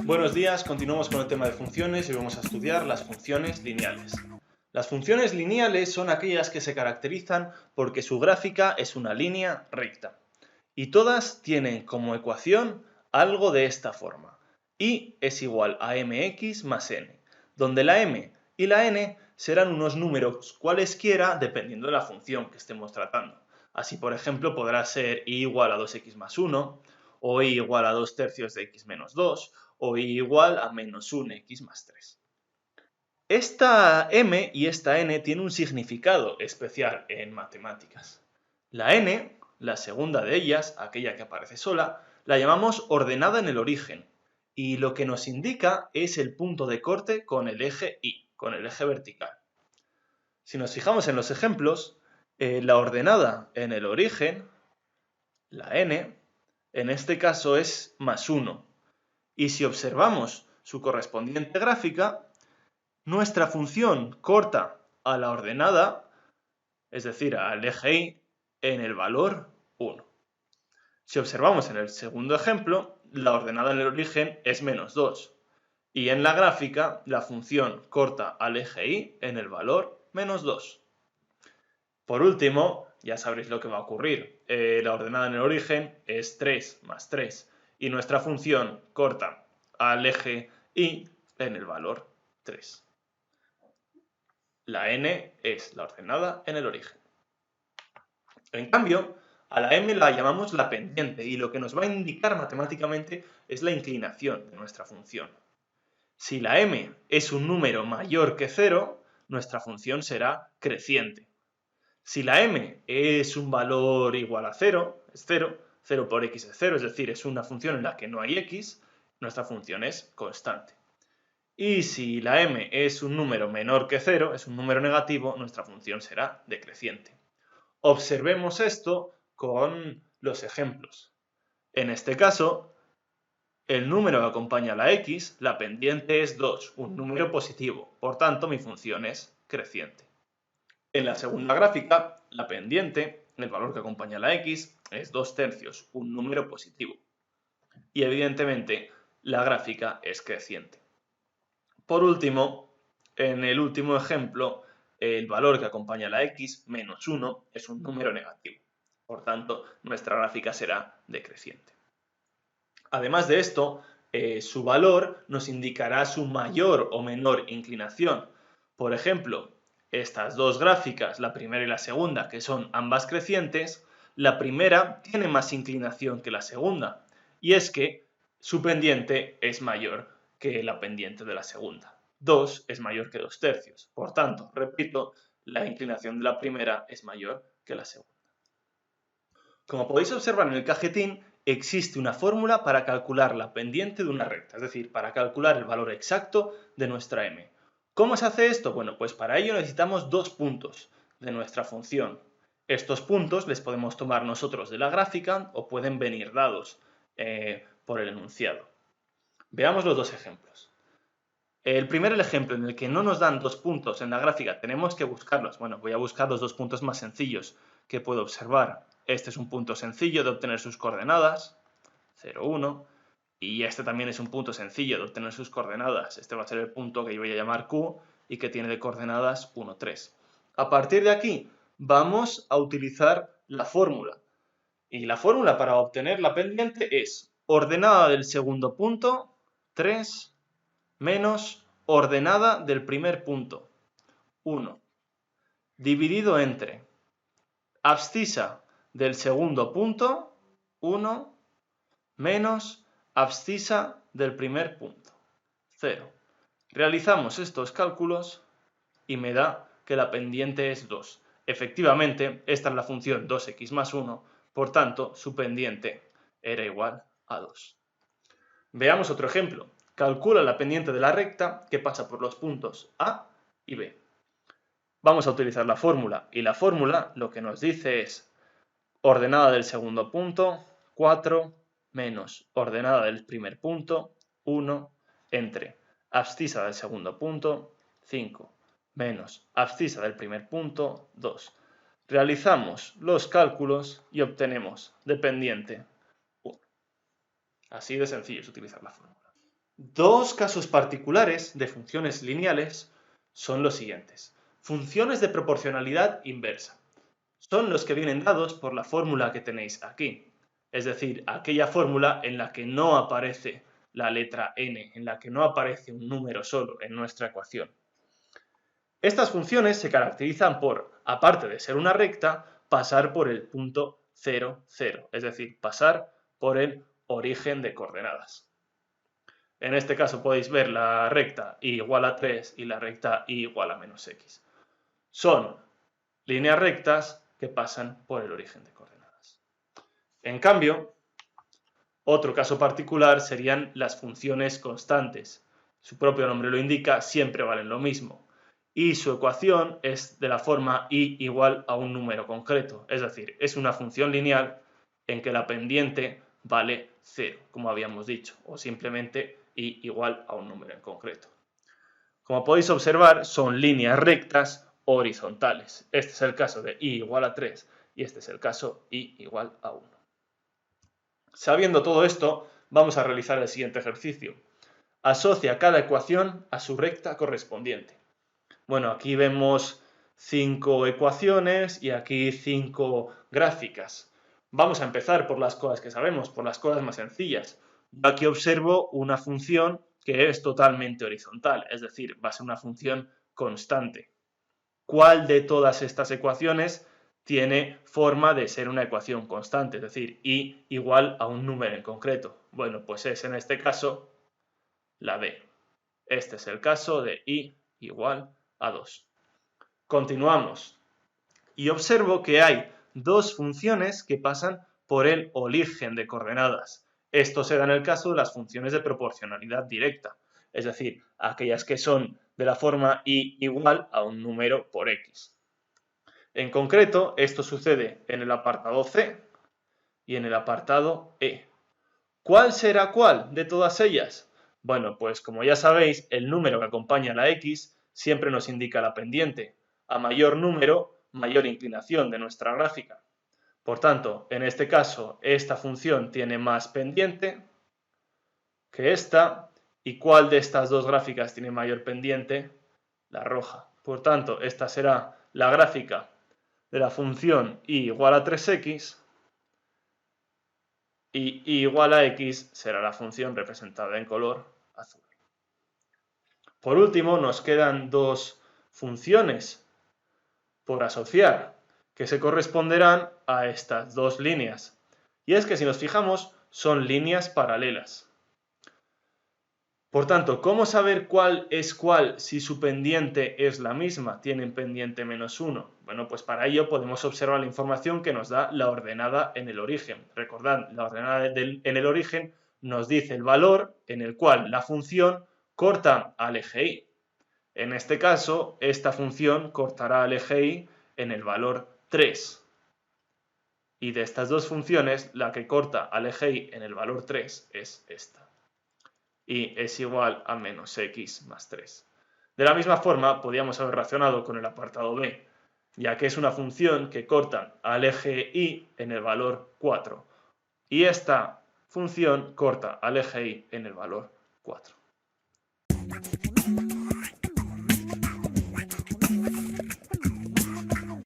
Buenos días, continuamos con el tema de funciones y vamos a estudiar las funciones lineales. Las funciones lineales son aquellas que se caracterizan porque su gráfica es una línea recta. Y todas tienen como ecuación algo de esta forma. Y es igual a mx más n, donde la m y la n serán unos números cualesquiera dependiendo de la función que estemos tratando. Así, por ejemplo, podrá ser y igual a 2x más 1, o y igual a 2 tercios de x menos 2, o y igual a menos 1x más 3. Esta m y esta n tiene un significado especial en matemáticas. La n, la segunda de ellas, aquella que aparece sola, la llamamos ordenada en el origen, y lo que nos indica es el punto de corte con el eje y, con el eje vertical. Si nos fijamos en los ejemplos, la ordenada en el origen, la n, en este caso es más 1, y si observamos su correspondiente gráfica, nuestra función corta a la ordenada, es decir, al eje y, en el valor 1. Si observamos en el segundo ejemplo, la ordenada en el origen es menos 2, y en la gráfica la función corta al eje y en el valor menos 2. Por último, ya sabréis lo que va a ocurrir. La ordenada en el origen es 3 más 3, y nuestra función corta al eje y en el valor 3. La n es la ordenada en el origen. En cambio, a la m la llamamos la pendiente, y lo que nos va a indicar matemáticamente es la inclinación de nuestra función. Si la m es un número mayor que 0, nuestra función será creciente. Si la m es un valor igual a 0, es 0, 0 por x es 0, es decir, es una función en la que no hay x, nuestra función es constante. Y si la m es un número menor que 0, es un número negativo, nuestra función será decreciente. Observemos esto con los ejemplos. En este caso, el número que acompaña a la x, la pendiente es 2, un número positivo, por tanto mi función es creciente. En la segunda gráfica, la pendiente, el valor que acompaña a la x, es 2 tercios, un número positivo. Y evidentemente, la gráfica es creciente. Por último, en el último ejemplo, el valor que acompaña a la x, menos 1, es un número negativo. Por tanto, nuestra gráfica será decreciente. Además de esto, su valor nos indicará su mayor o menor inclinación. Por ejemplo, estas dos gráficas, la primera y la segunda, que son ambas crecientes, la primera tiene más inclinación que la segunda, y es que su pendiente es mayor que la pendiente de la segunda. 2 es mayor que 2 tercios. Por tanto, repito, la inclinación de la primera es mayor que la segunda. Como podéis observar en el cajetín, existe una fórmula para calcular la pendiente de una recta, es decir, para calcular el valor exacto de nuestra m. ¿Cómo se hace esto? Bueno, pues para ello necesitamos dos puntos de nuestra función. Estos puntos les podemos tomar nosotros de la gráfica o pueden venir dados por el enunciado. Veamos los dos ejemplos. El ejemplo en el que no nos dan dos puntos en la gráfica, tenemos que buscarlos. Bueno, voy a buscar los dos puntos más sencillos que puedo observar. Este es un punto sencillo de obtener sus coordenadas, 0, 1, y este también es un punto sencillo de obtener sus coordenadas. Este va a ser el punto que yo voy a llamar Q y que tiene de coordenadas 1, 3. A partir de aquí vamos a utilizar la fórmula. Y la fórmula para obtener la pendiente es ordenada del segundo punto, 3, menos ordenada del primer punto, 1, dividido entre abscisa del segundo punto, 1, menos abscisa del primer punto, 0. Realizamos estos cálculos y me da que la pendiente es 2. Efectivamente, esta es la función 2x más 1, por tanto, su pendiente era igual a 2. Veamos otro ejemplo. Calcula la pendiente de la recta que pasa por los puntos A y B. Vamos a utilizar la fórmula, y la fórmula lo que nos dice es ordenada del segundo punto, 4, menos ordenada del primer punto, 1, entre abscisa del segundo punto, 5, menos abscisa del primer punto, 2. Realizamos los cálculos y obtenemos de pendiente 1. Así de sencillo es utilizar la fórmula. Dos casos particulares de funciones lineales son los siguientes. Funciones de proporcionalidad inversa. Son los que vienen dados por la fórmula que tenéis aquí. Es decir, aquella fórmula en la que no aparece la letra n, en la que no aparece un número solo en nuestra ecuación. Estas funciones se caracterizan por, aparte de ser una recta, pasar por el punto 0, 0, es decir, pasar por el origen de coordenadas. En este caso podéis ver la recta y igual a 3 y la recta y igual a menos x. Son líneas rectas que pasan por el origen de coordenadas. En cambio, otro caso particular serían las funciones constantes. Su propio nombre lo indica, siempre valen lo mismo. Y su ecuación es de la forma y igual a un número concreto. Es decir, es una función lineal en que la pendiente vale 0, como habíamos dicho, o simplemente y igual a un número en concreto. Como podéis observar, son líneas rectas horizontales. Este es el caso de y igual a 3 y este es el caso y igual a 1. Sabiendo todo esto, vamos a realizar el siguiente ejercicio. Asocia cada ecuación a su recta correspondiente. Bueno, aquí vemos 5 ecuaciones y aquí 5 gráficas. Vamos a empezar por las cosas que sabemos, por las cosas más sencillas. Yo aquí observo una función que es totalmente horizontal, es decir, va a ser una función constante. ¿Cuál de todas estas ecuaciones tiene forma de ser una ecuación constante? Es decir, y igual a un número en concreto. Bueno, pues es en este caso la B. Este es el caso de y igual a 2. Continuamos. Y observo que hay dos funciones que pasan por el origen de coordenadas. Esto se da en el caso de las funciones de proporcionalidad directa, es decir, aquellas que son de la forma y igual a un número por x. En concreto, esto sucede en el apartado C y en el apartado E. ¿Cuál será cuál de todas ellas? Bueno, pues como ya sabéis, el número que acompaña a la x siempre nos indica la pendiente. A mayor número, mayor inclinación de nuestra gráfica. Por tanto, en este caso, esta función tiene más pendiente que esta. ¿Y cuál de estas dos gráficas tiene mayor pendiente? La roja. Por tanto, esta será la gráfica de la función y igual a 3x y y igual a x será la función representada en color azul. Por último, nos quedan dos funciones por asociar que se corresponderán a estas dos líneas. Y es que si nos fijamos, son líneas paralelas. Por tanto, ¿cómo saber cuál es cuál si su pendiente es la misma? Tienen pendiente menos 1. Bueno, pues para ello podemos observar la información que nos da la ordenada en el origen. Recordad, la ordenada en el origen nos dice el valor en el cual la función corta al eje y. En este caso, esta función cortará al eje y en el valor 3. Y de estas dos funciones, la que corta al eje y en el valor 3 es esta. Y es igual a menos x más 3. De la misma forma, podríamos haber racionado con el apartado B, ya que es una función que corta al eje y en el valor 4. Y esta función corta al eje y en el valor 4.